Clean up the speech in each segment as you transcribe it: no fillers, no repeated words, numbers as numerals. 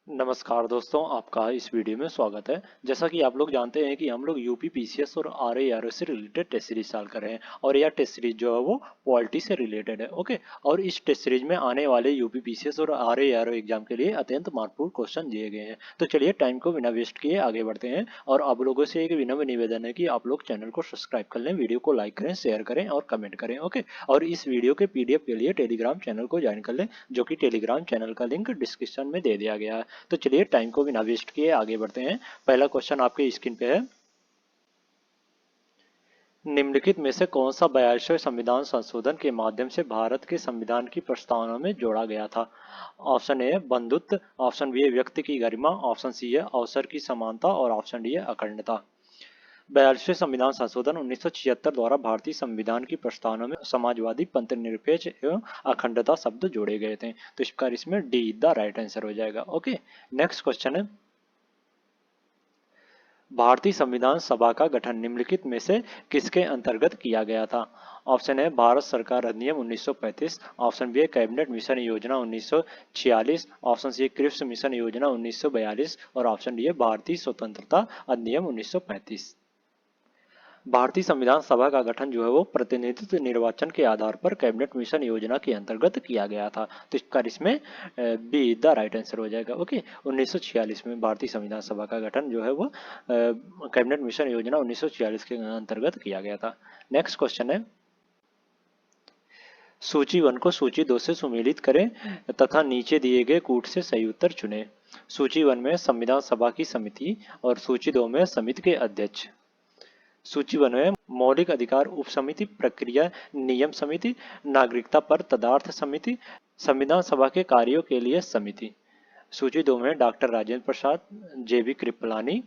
नमस्कार दोस्तों, आपका इस वीडियो में स्वागत है। जैसा कि आप लोग जानते हैं कि हम लोग यूपी पीसीएस और आरआरओ से रिलेटेड टेस्ट सीरीज चाल कर रहे हैं और यह टेस्ट सीरीज जो है वो पॉलिटी से रिलेटेड है। ओके, और इस टेस्ट सीरीज में आने वाले यूपी पीसीएस और आरआरओ एग्जाम के लिए अत्यंत महत्वपूर्ण क्वेश्चन दिए गए हैं। तो चलिए टाइम को बिना वेस्ट किए आगे बढ़ते हैं और आप लोगों से एक विनम्र निवेदन है कि आप लोग चैनल को सब्सक्राइब कर लें, वीडियो को लाइक करें, शेयर करें और कमेंट करें। ओके, और इस वीडियो के पीडीएफ के लिए टेलीग्राम चैनल को ज्वाइन कर लें, जो कि टेलीग्राम चैनल का लिंक डिस्क्रिप्शन में दे दिया गया है। तो चलिए टाइम को बिना वेस्ट किए आगे बढ़ते हैं। पहला क्वेश्चन आपके स्क्रीन पे है, निम्नलिखित में से कौन सा 42वें संविधान संशोधन के माध्यम से भारत के संविधान की प्रस्तावना में जोड़ा गया था? ऑप्शन ए बंधुत्व, ऑप्शन बी व्यक्ति की गरिमा, ऑप्शन सी है अवसर की समानता और ऑप्शन डी है अखंडता। 42वें संविधान संशोधन 1976 द्वारा भारतीय संविधान की प्रस्तावना में समाजवादी, पंथ निरपेक्ष एवं अखंडता शब्द जोड़े गए थे। तो इस प्रकार इसमें डी द राइट आंसर हो जाएगा। ओके, नेक्स्ट क्वेश्चन है, भारतीय संविधान सभा का गठन निम्नलिखित में से किसके अंतर्गत किया गया था? ऑप्शन है भारत सरकार अधिनियम 1935, ऑप्शन बी है कैबिनेट मिशन योजना 1946, ऑप्शन सी है क्रिप्स मिशन योजना 1942 और ऑप्शन डी है भारतीय स्वतंत्रता अधिनियम 1935। भारतीय संविधान सभा का गठन जो है वो प्रतिनिधित्व निर्वाचन के आधार पर कैबिनेट मिशन योजना के अंतर्गत किया गया था। तो इसका इसमें बी द राइट आंसर हो जाएगा। ओके, 1946 में भारतीय संविधान सभा का गठन जो है वो कैबिनेट मिशन योजना 1946 के अंतर्गत किया गया था। नेक्स्ट क्वेश्चन है, सूची 1 को सूची 2 से सुमेलित करें तथा नीचे दिए गए कूट से सही उत्तर चुनें। सूची 1 में संविधान सभा की समिति और सूची 2 में समिति के अध्यक्ष। सूची 1 में मौलिक अधिकार उप समिति, प्रक्रिया नियम समिति, नागरिकता पर तदर्थ समिति, संविधान सभा के कार्यों के लिए समिति। सूची 2 में डॉक्टर राजेंद्र प्रसाद, जेबी कृपलानी,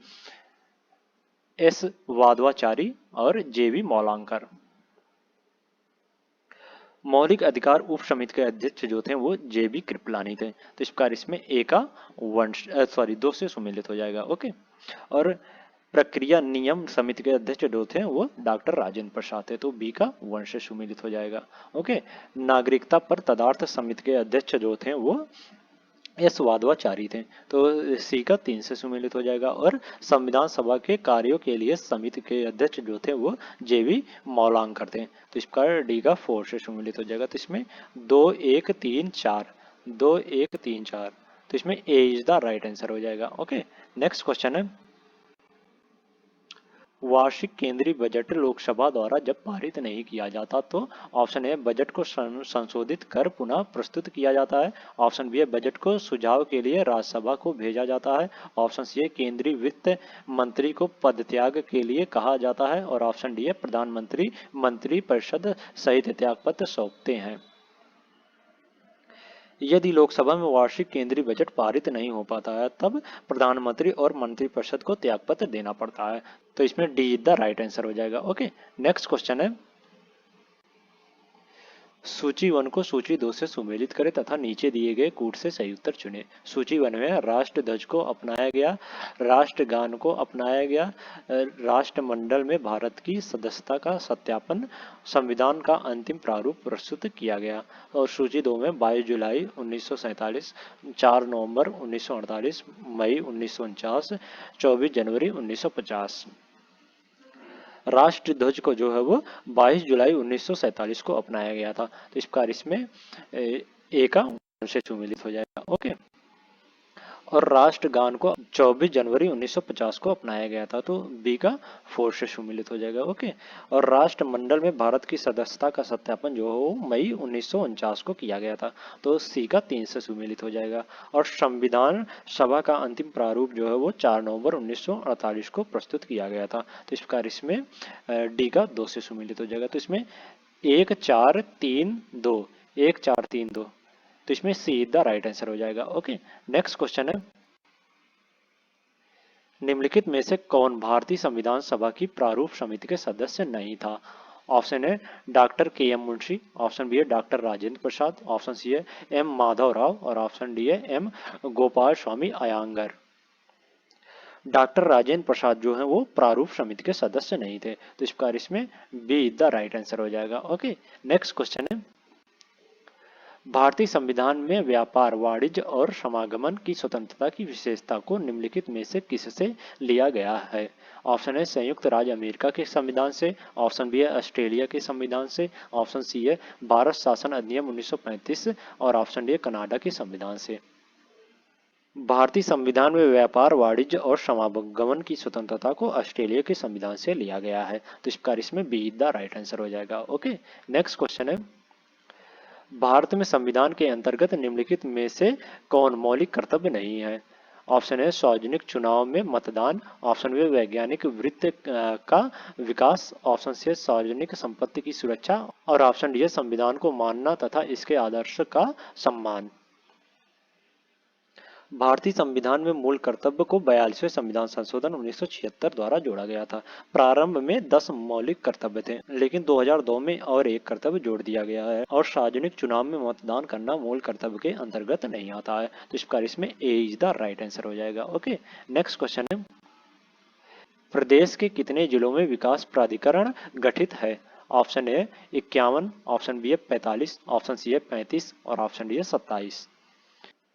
एस वादवाचारी और जेबी मौलांकर। मौलिक अधिकार उप समिति के अध्यक्ष जो थे वो जेबी कृपलानी थे। तो इस प्रकार इसमें ए का दो से सुमेलित हो जाएगा। ओके, और प्रक्रिया नियम समिति के अध्यक्ष जो थे वो डॉक्टर राजेंद्र प्रसाद थे, तो बी का 1 से सुमेलित हो जाएगा। ओके, नागरिकता पर तदर्थ समिति के अध्यक्ष जो थे वो एस वादवाचारी थे, तो सी का 3 से सुमेलित हो जाएगा। और संविधान सभा के कार्यों के लिए समिति के अध्यक्ष जो थे वो जेवी मौलांकर थे, तो इस प्रकार डी का 4 से सुमेलित हो जाएगा। तो इसमें 2 1 3 4, 2 1 3 4, तो इसमें ए इज द राइट आंसर हो जाएगा। ओके, नेक्स्ट क्वेश्चन है, वार्षिक केंद्रीय बजट लोकसभा द्वारा जब पारित नहीं किया जाता तो ऑप्शन ए बजट को संशोधित कर पुनः प्रस्तुत किया जाता है, ऑप्शन बी है बजट को सुझाव के लिए राज्यसभा को भेजा जाता है, ऑप्शन सी है केंद्रीय वित्त मंत्री को पदत्याग के लिए कहा जाता है और ऑप्शन डी है प्रधानमंत्री मंत्रिपरिषद सहित त्यागपत्र सौंपते हैं। यदि लोकसभा में वार्षिक केंद्रीय बजट पारित नहीं हो पाता है तब प्रधानमंत्री और मंत्रिपरिषद को त्यागपत्र देना पड़ता है, तो इसमें डी द राइट आंसर हो जाएगा। ओके, नेक्स्ट क्वेश्चन है, सूची 1 को सूची 2 से सुमेलित करें तथा नीचे दिए गए कूट से सही उत्तर चुनें। सूची 1 में राष्ट्र ध्वज को अपनाया गया, राष्ट्रगान को अपनाया गया, राष्ट्रमंडल में भारत की सदस्यता का सत्यापन, संविधान का अंतिम प्रारूप प्रस्तुत किया गया। और सूची 2 में 22 जुलाई 1947, 4 नवंबर 1948, मई 1949, 24 जनवरी 1950। राष्ट्र ध्वज को जो है वो 22 जुलाई 1947 को अपनाया गया था, तो इस प्रकार इसमें ए का से सुमेलित हो जाएगा। ओके, और राष्ट्रगान को 24 जनवरी 1950 को अपनाया गया था, तो बी का 4 से सुमेलित हो जाएगा। ओके, और राष्ट्रमंडल में भारत की सदस्यता का सत्यापन जो हो मई 1949 को किया गया था, तो सी का 3 से सुमेलित हो जाएगा। और संविधान सभा का अंतिम प्रारूप जो है वो 4 नवंबर 1948 को प्रस्तुत किया गया था, तो इस प्रकार इसमें डी का 2 से सुमेलित हो जाएगा। तो इसमें 1 4 3 2, 1 4 3 2, तो इसमें सी द राइट आंसर हो जाएगा। ओके, नेक्स्ट क्वेश्चन है, निम्नलिखित में से कौन भारतीय संविधान सभा की प्रारूप समिति के सदस्य नहीं था? ऑप्शन है डॉक्टर के एम मुंशी, ऑप्शन बी है doctor Rajendra Prasad, option C है एम माधव राव और ऑप्शन डी है एम गोपाल स्वामी अयंगर। डॉक्टर राजेंद्र प्रसाद जो है वो प्रारूप समिति के सदस्य नहीं थे, तो इस प्रकार इसमें बी द राइट आंसर हो जाएगा। ओके, नेक्स्ट क्वेश्चन है, भारतीय संविधान में व्यापार, वाणिज्य और समागमन की स्वतंत्रता की विशेषता को निम्नलिखित में से किससे लिया गया है? ऑप्शन है संयुक्त राज्य अमेरिका के संविधान से, ऑप्शन बी है ऑस्ट्रेलिया के संविधान से, ऑप्शन सी है भारत शासन अधिनियम 1935 और ऑप्शन डी है कनाडा के संविधान से। भारतीय संविधान में व्यापार, वाणिज्य और समागमन की स्वतंत्रता को ऑस्ट्रेलिया के संविधान से लिया गया है, तो इस प्रकार इसमें बी द राइट आंसर हो जाएगा। ओके, नेक्स्ट क्वेश्चन है, भारत में संविधान के अंतर्गत निम्नलिखित में से कौन मौलिक कर्तव्य नहीं है? ऑप्शन है सार्वजनिक चुनाव में मतदान, ऑप्शन बी वैज्ञानिक वृत्ति का विकास, ऑप्शन सी सार्वजनिक संपत्ति की सुरक्षा और ऑप्शन डी है संविधान को मानना तथा इसके आदर्श का सम्मान। भारतीय संविधान में मूल कर्तव्य को 42वें संविधान संशोधन 1976 द्वारा जोड़ा गया था। प्रारंभ में 10 मौलिक कर्तव्य थे, लेकिन 2002 में और एक कर्तव्य जोड़ दिया गया है और सार्वजनिक चुनाव में मतदान करना मूल कर्तव्य के अंतर्गत नहीं आता है, तो इस प्रकार इसमें ए इज द राइट आंसर हो जाएगा। ओके, नेक्स्ट क्वेश्चन है, प्रदेश के कितने जिलों में विकास प्राधिकरण गठित है? ऑप्शन ए 51, ऑप्शन बी है 45, ऑप्शन सी है 35 और ऑप्शन डी है 27।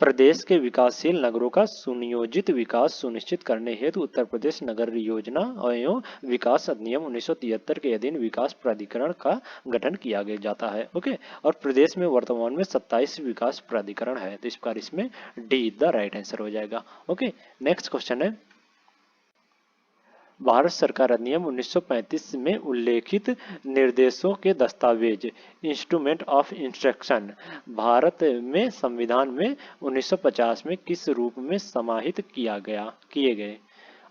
प्रदेश के विकासशील नगरों का सुनियोजित विकास सुनिश्चित करने हेतु उत्तर प्रदेश नगर योजना एवं विकास अधिनियम 1973 के अधीन विकास प्राधिकरण का गठन किया गया जाता है। ओके, और प्रदेश में वर्तमान में 27 विकास प्राधिकरण है, तो इस प्रकार इसमें डी द राइट आंसर हो जाएगा। ओके, नेक्स्ट क्वेश्चन है, भारत सरकार अधिनियम 1935 में उल्लेखित निर्देशों के दस्तावेज इंस्ट्रूमेंट ऑफ इंस्ट्रक्शन भारत में संविधान में 1950 में किस रूप में समाहित किए गए?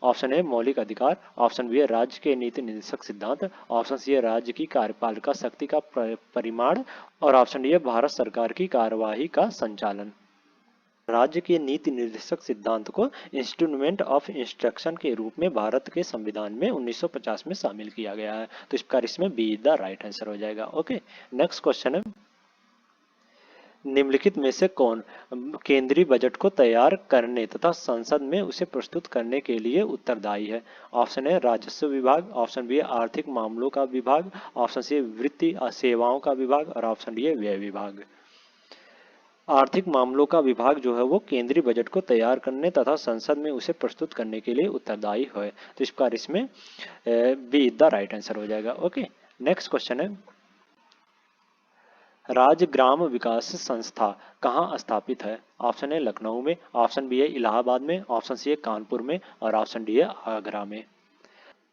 ऑप्शन ए मौलिक अधिकार, ऑप्शन बी है राज्य के नीति निर्देशक सिद्धांत, ऑप्शन सी है राज्य की कार्यपालिका शक्ति का परिमाण और ऑप्शन डी है भारत सरकार की कार्यवाही का संचालन। राज्य के नीति निर्देशक सिद्धांत को इंस्ट्रूमेंट ऑफ इंस्ट्रक्शन के रूप में भारत के संविधान में 1950 में शामिल किया गया है, तो इस प्रकार इसमें बी द राइट आंसर हो जाएगा। ओके, नेक्स्ट क्वेश्चन है, निम्नलिखित में से कौन केंद्रीय बजट को तैयार करने तथा संसद में उसे प्रस्तुत करने के लिए उत्तरदायी है? ऑप्शन है राजस्व विभाग, ऑप्शन बी है आर्थिक मामलों का विभाग, ऑप्शन सी वित्तीय सेवाओं का विभाग और ऑप्शन डी है व्यय विभाग। आर्थिक मामलों का विभाग जो है वो केंद्रीय बजट को तैयार करने तथा संसद में उसे प्रस्तुत करने के लिए उत्तरदायी है, तो इस प्रकार इसमें बी द राइट आंसर हो जाएगा। ओके, नेक्स्ट क्वेश्चन है, राज्य ग्राम विकास संस्था कहाँ स्थापित है? ऑप्शन है लखनऊ में, ऑप्शन बी है इलाहाबाद में, ऑप्शन सी है कानपुर में और ऑप्शन डी है आगरा में।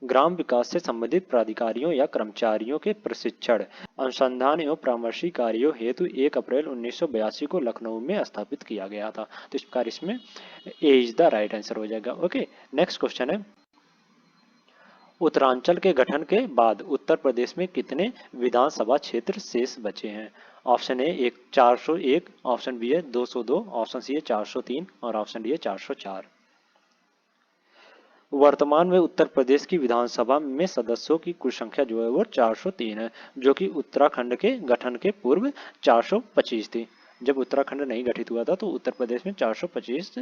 ग्राम विकास से संबंधित प्राधिकारियों या कर्मचारियों के प्रशिक्षण, अनुसंधान एवं परामर्शी कार्यों हेतु 1 अप्रैल 1982 को लखनऊ में स्थापित किया गया था, तो इस प्रकार इसमें ए इज द राइट आंसर हो जाएगा। ओके, नेक्स्ट क्वेश्चन है, उत्तरांचल के गठन के बाद उत्तर प्रदेश में कितने विधानसभा क्षेत्र शेष बचे हैं? ऑप्शन ए 401, ऑप्शन बी है 202, ऑप्शन सी है 403 और ऑप्शन डी है 404। वर्तमान में उत्तर प्रदेश की विधानसभा में सदस्यों की कुल संख्या जो है वो 403 है, जो कि उत्तराखंड के गठन के पूर्व 425 थी। जब उत्तराखंड नहीं गठित हुआ था तो उत्तर प्रदेश में 425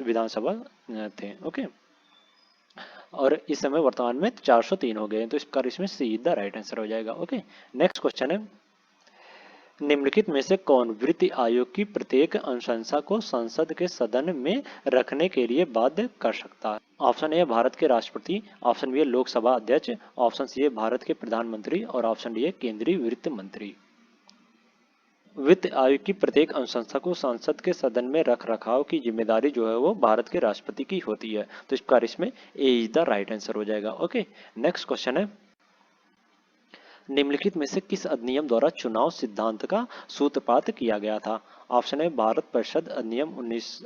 विधानसभा थे। ओके, और इस समय वर्तमान में 403 हो गए, तो इस प्रकार इसमें सीधा राइट आंसर हो जाएगा। ओके, नेक्स्ट क्वेश्चन है, निम्नलिखित में से कौन वित्त आयोग की प्रत्येक अनुशंसा को संसद के सदन में रखने के लिए बाध्य कर सकता है? ऑप्शन ए भारत के राष्ट्रपति, ऑप्शन बी है लोकसभा अध्यक्ष, ऑप्शन सी है भारत के प्रधानमंत्री और ऑप्शन डी है केंद्रीय वित्त मंत्री। वित्त आयोग की प्रत्येक अनुशंसा को संसद के सदन में रख रखाव की जिम्मेदारी जो है वो भारत के राष्ट्रपति की होती है, तो इस प्रकार इसमें ए इज द राइट आंसर हो जाएगा। ओके, नेक्स्ट क्वेश्चन है, निम्नलिखित में से किस अधिनियम द्वारा चुनाव सिद्धांत का सूत्रपात किया गया था? ऑप्शन है भारत परिषद अधिनियम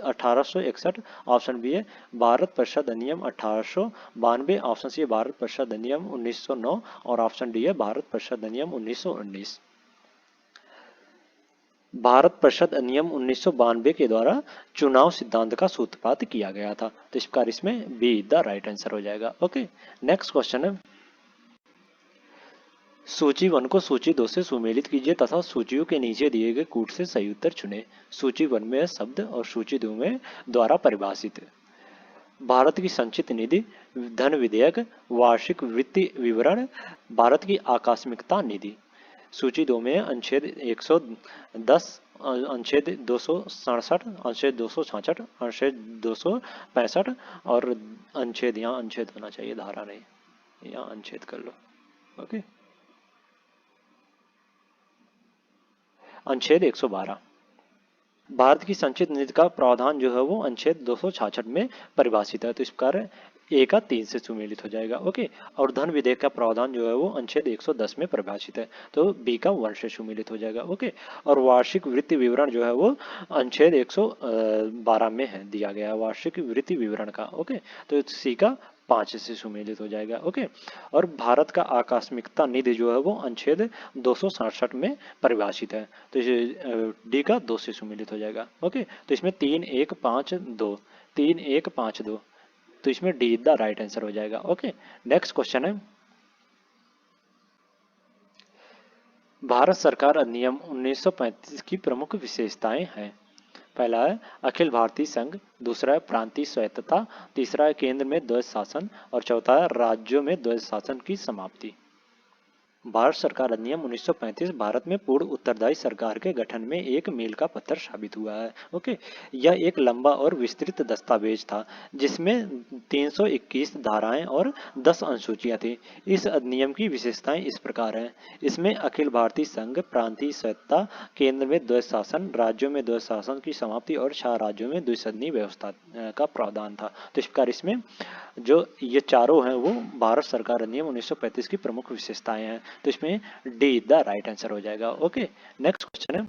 1861, ऑप्शन बी है भारत परिषद अधिनियम 1892, ऑप्शन सी है भारत परिषद अधिनियम 1909 और ऑप्शन डी है भारत परिषद अधिनियम 1919। भारत परिषद अधिनियम 1992 के द्वारा चुनाव सिद्धांत का सूत्रपात किया गया था, तो इस प्रकार इसमें बी द राइट आंसर हो जाएगा। ओके, नेक्स्ट क्वेश्चन है, सूची 1 को सूची 2 से सुमेलित कीजिए तथा सूचियों के नीचे दिए गए कूट से सही उत्तर चुनें। सूची 1 में शब्द और सूची 2 में द्वारा परिभाषित। भारत की संचित निधि, धन विधेयक, वार्षिक वित्तीय विवरण, भारत की आकस्मिकता निधि। सूची 2 में अनुच्छेद 110, अनुच्छेद 267, अनुच्छेद 266, अनुच्छेद 265 और अनुच्छेद, यहाँ अनुच्छेद होना चाहिए, धारा नहीं, यहाँ अनुच्छेद कर लो। ओके, अनुच्छेद 112 भारत की संचित निधि का प्रावधान जो है वो अनुच्छेद 266 में परिभाषित है, तो इस प्रकार ए का 3 से सुमेलित हो जाएगा। ओके, और धन विधेयक का प्रावधान जो है वो अनुच्छेद 110 में परिभाषित है, तो बी का 1 से सुमेलित हो जाएगा। ओके, और वार्षिक वृत्ति विवरण जो है वो अनुच्छेद 112 में है, दिया गया है वार्षिक वृत्ति विवरण का। ओके, तो सी का 5 से सुमेलित हो जाएगा। ओके, और भारत का आकस्मिकता निधि जो है वो अनुच्छेद 267 में परिभाषित है, तो डी का 2 से सुमेलित हो जाएगा। ओके, तो इसमें 3 1 5 2, 3 1 5 2, तो इसमें डी द राइट आंसर हो जाएगा। ओके, नेक्स्ट क्वेश्चन है, भारत सरकार अधिनियम 1935 की प्रमुख विशेषताएं हैं। पहला है अखिल भारतीय संघ, दूसरा है प्रांतीय स्वायत्तता, तीसरा है केंद्र में द्वैध शासन और चौथा है राज्यों में द्वैध शासन की समाप्ति। भारत सरकार अधिनियम 1935 भारत में पूर्ण उत्तरदायी सरकार के गठन में एक मील का पत्थर साबित हुआ है। ओके, यह एक लंबा और विस्तृत दस्तावेज था जिसमें 321 धाराएं और 10 अनुसूचियां थी। इस अधिनियम की विशेषताएं इस प्रकार हैं, इसमें अखिल भारतीय संघ, प्रांतीय स्वायत्तता, केंद्र में द्वैध शासन, राज्यों में द्वैध शासन की समाप्ति और 6 राज्यों में द्विसदनीय व्यवस्था का प्रावधान था। तो इस प्रकार इसमें जो ये चारों हैं वो भारत सरकार अधिनियम 1935 की प्रमुख विशेषताएं हैं, तो इसमें डी द राइट आंसर हो जाएगा। ओके, नेक्स्ट क्वेश्चन है,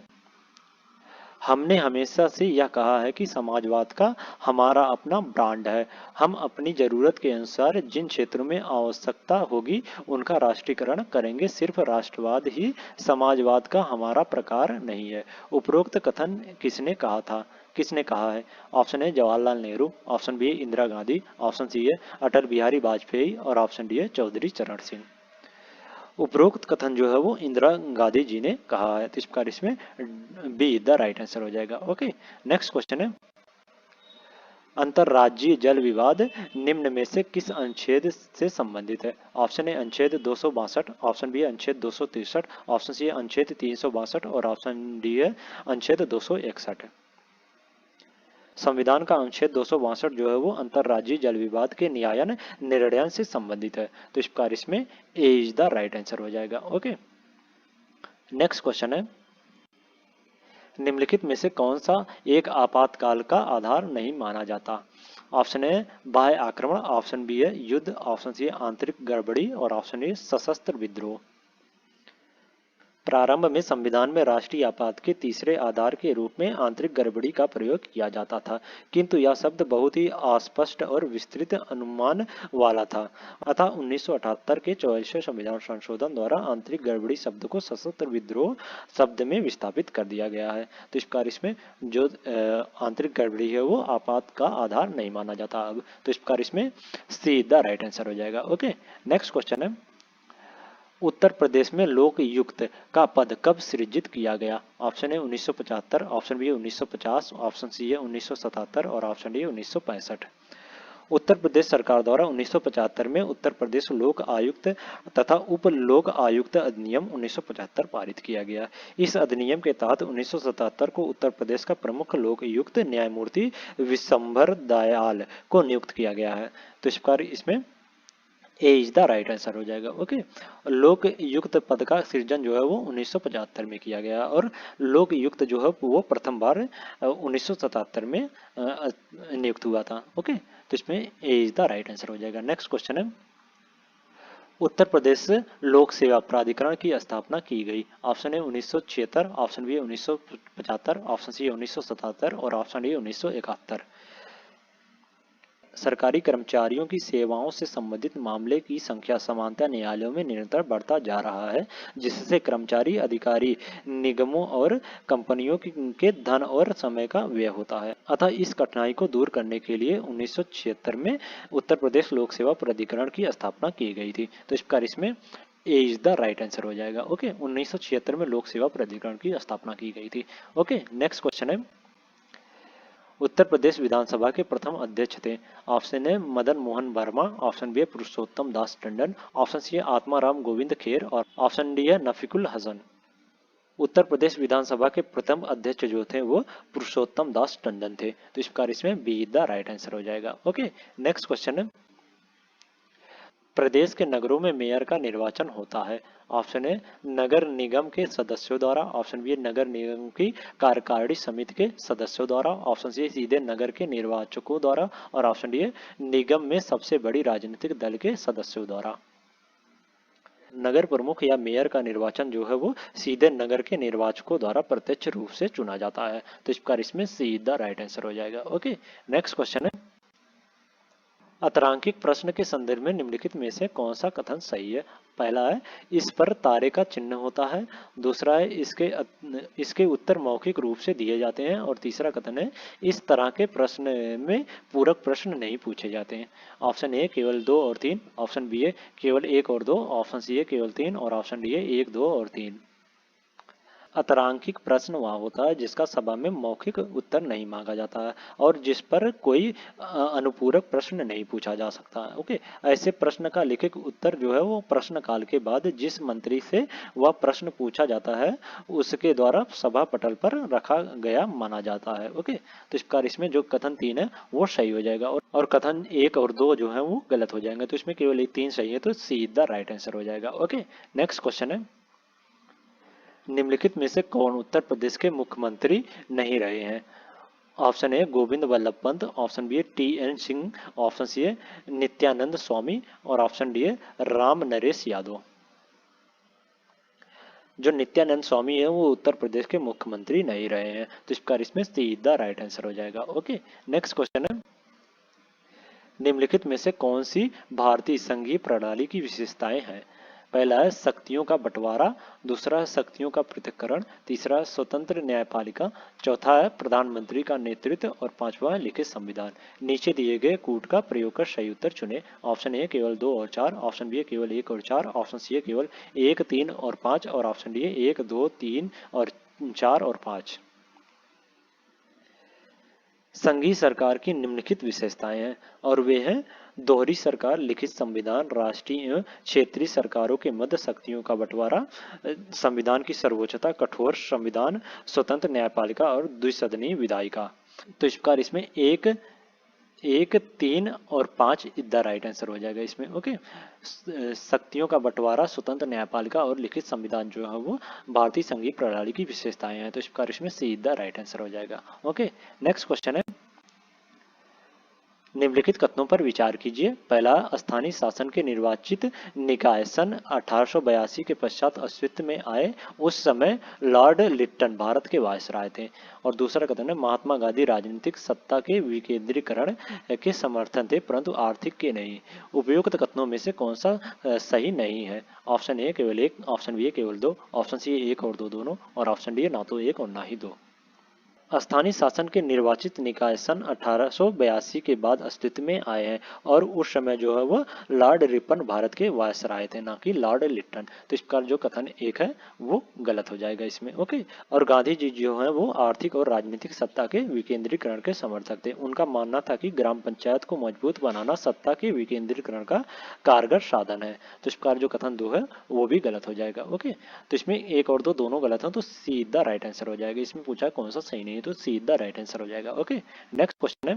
हमने हमेशा से यह कहा है कि समाजवाद का हमारा अपना ब्रांड है। हम अपनी जरूरत के अनुसार जिन क्षेत्रों में आवश्यकता होगी उनका राष्ट्रीयकरण करेंगे, सिर्फ राष्ट्रवाद ही समाजवाद का हमारा प्रकार नहीं है। उपरोक्त कथन किसने कहा था, किसने कहा है? Option A Jawaharlal Nehru, option B Indira Gandhi, option C है अटल बिहारी वाजपेयी और ऑप्शन डी है चौधरी चरण सिंह। उपरोक्त कथन जो है वो इंदिरा गांधी जी ने कहा है, तो इस प्रकार इसमें बी द राइट आंसर हो जाएगा। ओके, नेक्स्ट क्वेश्चन है, अंतर्राज्यीय जल विवाद निम्न में से किस अनुच्छेद से संबंधित है? ऑप्शन ए अनुच्छेद 262, ऑप्शन बी अनुच्छेद 263, ऑप्शन सी अनुच्छेद 362 और ऑप्शन डी है अनुच्छेद 261। संविधान का अनुच्छेद 262 जो है वो अंतर्राज्यीय जल विवाद के न्यायन निर्णय से संबंधित है, तो इस प्रकार इसमें ए इज द राइट आंसर हो जाएगा। ओके, नेक्स्ट क्वेश्चन है, निम्नलिखित में से कौन सा एक आपातकाल का आधार नहीं माना जाता? ऑप्शन ए बाह्य आक्रमण, ऑप्शन बी है युद्ध, ऑप्शन सी है आंतरिक गड़बड़ी और ऑप्शन ए सशस्त्र विद्रोह। प्रारंभ में संविधान में राष्ट्रीय आपात के तीसरे आधार के रूप में आंतरिक गड़बड़ी का प्रयोग किया जाता था, किंतु यह शब्द बहुत ही अस्पष्ट और विस्तृत अनुमान वाला था। अतः 1978 के 44वें संविधान संशोधन द्वारा आंतरिक गड़बड़ी शब्द को सशस्त्र विद्रोह शब्द में विस्थापित कर दिया गया है, तो इस प्रकार इसमें जो आंतरिक गड़बड़ी है वो आपात का आधार नहीं माना जाता अब, तो इस प्रकार इसमें सी द राइट आंसर हो जाएगा। ओके, नेक्स्ट क्वेश्चन है, उत्तर प्रदेश में लोकयुक्त का पद कब सृजित किया गया? Option A 1975, option B 1950, option C है 1977 और ऑप्शन डी 1965। उत्तर प्रदेश सरकार द्वारा 1975 में उत्तर प्रदेश लोक आयुक्त तथा उप लोक आयुक्त अधिनियम 1975 पारित किया गया। इस अधिनियम के तहत 1977 को उत्तर प्रदेश का प्रमुख लोकायुक्त न्यायमूर्ति विशंभर दयाल को नियुक्त किया गया है, तो इस प्रकार इसमें ए इज द राइट आंसर हो जाएगा। ओके, लोकयुक्त पद का सृजन जो है वो 1975 में किया गया और लोकयुक्त जो है वो प्रथम बार 1977 में नियुक्त हुआ था। ओके, तो इसमें ए इज द राइट आंसर हो जाएगा। नेक्स्ट क्वेश्चन है, उत्तर प्रदेश लोक सेवा प्राधिकरण की स्थापना की गई। Option A 1976, option B 1975, option C 1977 और ऑप्शन डी 1971। सरकारी कर्मचारियों की सेवाओं से संबंधित मामले की संख्या सामान्यतः न्यायालयों में निरंतर बढ़ता जा रहा है, जिससे कर्मचारी, अधिकारी, निगमों और कंपनियों के धन और समय का व्यय होता है। अतः इस कठिनाई को दूर करने के लिए 1976 में उत्तर प्रदेश लोक सेवा प्राधिकरण की स्थापना की गई थी, तो इस प्रकार इसमें ए इज द राइट आंसर हो जाएगा। ओके, 1976 में लोक सेवा प्राधिकरण की स्थापना की गई थी। ओके, नेक्स्ट क्वेश्चन है, उत्तर प्रदेश विधानसभा के प्रथम अध्यक्ष थे। Option A Madan Mohan Verma, option B Purushottam Das Tandon, option C Atmaram Govind Kher और ऑप्शन डी है नफीकुल हसन। उत्तर प्रदेश विधानसभा के प्रथम अध्यक्ष जो थे वो पुरुषोत्तम दास टंडन थे। तो इस प्रकार इसमें बी द राइट आंसर हो जाएगा। ओके, नेक्स्ट क्वेश्चन है, प्रदेश के नगरों में मेयर का निर्वाचन होता है। ऑप्शन ए नगर निगम के सदस्यों द्वारा, ऑप्शन बी नगर निगम की कार्यकारिणी समिति के सदस्यों द्वारा, ऑप्शन सी सीधे नगर के निर्वाचकों द्वारा, और ऑप्शन डी निगम में सबसे बड़ी राजनीतिक दल के सदस्यों द्वारा। नगर प्रमुख या मेयर का निर्वाचन जो है वो सीधे नगर के निर्वाचकों द्वारा प्रत्यक्ष रूप से चुना जाता है। तो इस प्रकार इसमें सीधा राइट आंसर हो जाएगा। ओके, नेक्स्ट क्वेश्चन है, अतरांकिक प्रश्न के संदर्भ में निम्नलिखित में से कौन सा कथन सही है। पहला है इस पर तारे का चिन्ह होता है, दूसरा है इसके उत्तर मौखिक रूप से दिए जाते हैं, और तीसरा कथन है इस तरह के प्रश्न में पूरक प्रश्न नहीं पूछे जाते हैं। ऑप्शन ए केवल 2 और 3, ऑप्शन बी है केवल 1 और 2, ऑप्शन सी है केवल 3, और ऑप्शन डी है 1, 2 और 3। अतरांकिक प्रश्न वहाँ होता है जिसका सभा में मौखिक उत्तर नहीं मांगा जाता है और जिस पर कोई अनुपूरक प्रश्न नहीं पूछा जा सकता है। ओके, ऐसे प्रश्न का लिखित उत्तर जो है वो प्रश्न काल के बाद जिस मंत्री से वह प्रश्न पूछा जाता है उसके द्वारा सभा पटल पर रखा गया माना जाता है। ओके, तो इस प्रकार इसमें जो कथन 3 है वो सही हो जाएगा और कथन 1 और 2 जो है वो गलत हो जाएंगे। तो इसमें केवल 3 सही है, तो सीधा राइट आंसर हो जाएगा। ओके, नेक्स्ट क्वेश्चन है, निम्नलिखित में से कौन उत्तर प्रदेश के मुख्यमंत्री नहीं रहे हैं। Option A Govind Vallabh Pant, option B T N Singh, option C है नित्यानंद स्वामी, और ऑप्शन डी है राम नरेश यादव। जो नित्यानंद स्वामी है वो उत्तर प्रदेश के मुख्यमंत्री नहीं रहे हैं। तो इस प्रकार इसमें सीधा राइट आंसर हो जाएगा। ओके, नेक्स्ट क्वेश्चन है, निम्नलिखित में से कौन सी भारतीय संघीय प्रणाली की विशेषताएं हैं। पहला है शक्तियों का बंटवारा, दूसरा है शक्तियों का पृथक्करण, तीसरा है स्वतंत्र न्यायपालिका, चौथा है प्रधानमंत्री का नेतृत्व, और पांचवा है लिखित संविधान। नीचे दिए गए कूट का प्रयोग कर सही उत्तर चुने। ऑप्शन ए केवल 2 और 4, ऑप्शन बी केवल 1 और 4, ऑप्शन सी केवल 1, 3 और 5, और ऑप्शन डी 1, 2, 3 और 4 और 5। संघीय सरकार की निम्नलिखित विशेषताएं हैं और वे हैं दोहरी सरकार, लिखित संविधान, राष्ट्रीय एवं क्षेत्रीय सरकारों के मध्य शक्तियों का बंटवारा, संविधान की सर्वोच्चता, कठोर संविधान, स्वतंत्र न्यायपालिका और द्विसदनीय विधायिका। तो इस प्रकार इसमें 1, 3 और 5 द राइट आंसर हो जाएगा इसमें। ओके, शक्तियों का बंटवारा, स्वतंत्र न्यायपालिका और लिखित संविधान जो है वो भारतीय संघीय प्रणाली की विशेषताएं हैं। तो इस प्रकार इसमें सीधा राइट आंसर हो जाएगा। ओके, नेक्स्ट क्वेश्चन है, निम्नलिखित कथनों पर विचार कीजिए। पहला, स्थानीय शासन के निर्वाचित निकाय सन 1882 के पश्चात अस्तित्व में आए, उस समय लॉर्ड लिट्टन भारत के वायसराय थे। और दूसरा कथन है महात्मा गांधी राजनीतिक सत्ता के विकेंद्रीकरण के समर्थन थे परंतु आर्थिक के नहीं। उपयुक्त कथनों में से कौन सा सही नहीं है। ऑप्शन ए केवल 1, ऑप्शन बी केवल 2, ऑप्शन सी 1 और 2 दोनों, और ऑप्शन डी ना तो 1 और ना ही 2। स्थानीय शासन के निर्वाचित निकाय सन 1882 के बाद अस्तित्व में आए हैं और उस समय जो है वह लॉर्ड रिपन भारत के वायसराय थे, ना कि लॉर्ड लिट्टन। तो इस प्रकार जो कथन 1 है वो गलत हो जाएगा इसमें। ओके, और गांधी जी जो है वो आर्थिक और राजनीतिक सत्ता के विकेंद्रीकरण के समर्थक थे। उनका मानना था कि ग्राम पंचायत को मजबूत बनाना सत्ता के विकेंद्रीकरण का कारगर साधन है। तो इस प्रकार जो कथन 2 है वो भी गलत हो जाएगा। ओके, तो इसमें 1 और 2 दोनों गलत हैं, तो सीधा राइट आंसर हो जाएगा। इसमें पूछा कौन सा सही नहीं है, तो सीधा राइट आंसर हो जाएगा। ओके, नेक्स्ट क्वेश्चन है,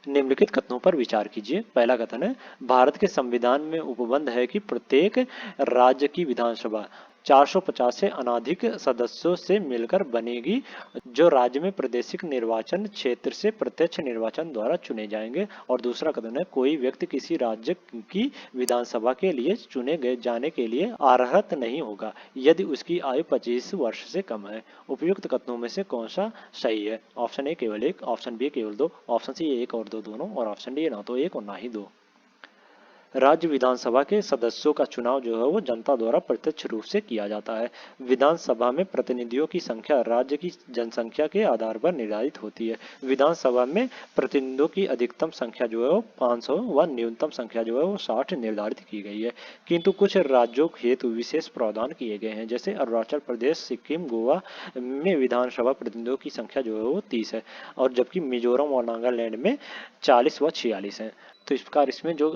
निम्नलिखित कथनों पर विचार कीजिए। पहला कथन है भारत के संविधान में उपबंध है कि प्रत्येक राज्य की विधानसभा 450 से अनधिक सदस्यों से मिलकर बनेगी जो राज्य में प्रादेशिक निर्वाचन क्षेत्र से प्रत्यक्ष निर्वाचन द्वारा चुने जाएंगे। और दूसरा कथन है कोई व्यक्ति किसी राज्य की विधानसभा के लिए चुने गए जाने के लिए अर्हत नहीं होगा यदि उसकी आयु 25 वर्ष से कम है। उपयुक्त कथनों में से कौन सा सही है। ऑप्शन ए केवल 1, ऑप्शन बी केवल 2, ऑप्शन सी 1 और 2 दोनों, और ऑप्शन डी ना तो 1 और ना ही 2। राज्य विधानसभा के सदस्यों का चुनाव जो है वो जनता द्वारा प्रत्यक्ष रूप से किया जाता है। विधानसभा में प्रतिनिधियों की संख्या राज्य की जनसंख्या के आधार पर निर्धारित होती है। विधानसभा में प्रतिनिधियों की अधिकतम संख्या जो है वो 500 व न्यूनतम संख्या जो है वो 60 निर्धारित की गई है, किंतु कुछ राज्यों हेतु विशेष प्रावधान किए गए हैं। जैसे अरुणाचल प्रदेश, सिक्किम, गोवा में विधानसभा प्रतिनिधियों की संख्या जो है वो 30 है, और जबकि मिजोरम और नागालैंड में 40 व 46 है। तो इस प्रकार इसमें जो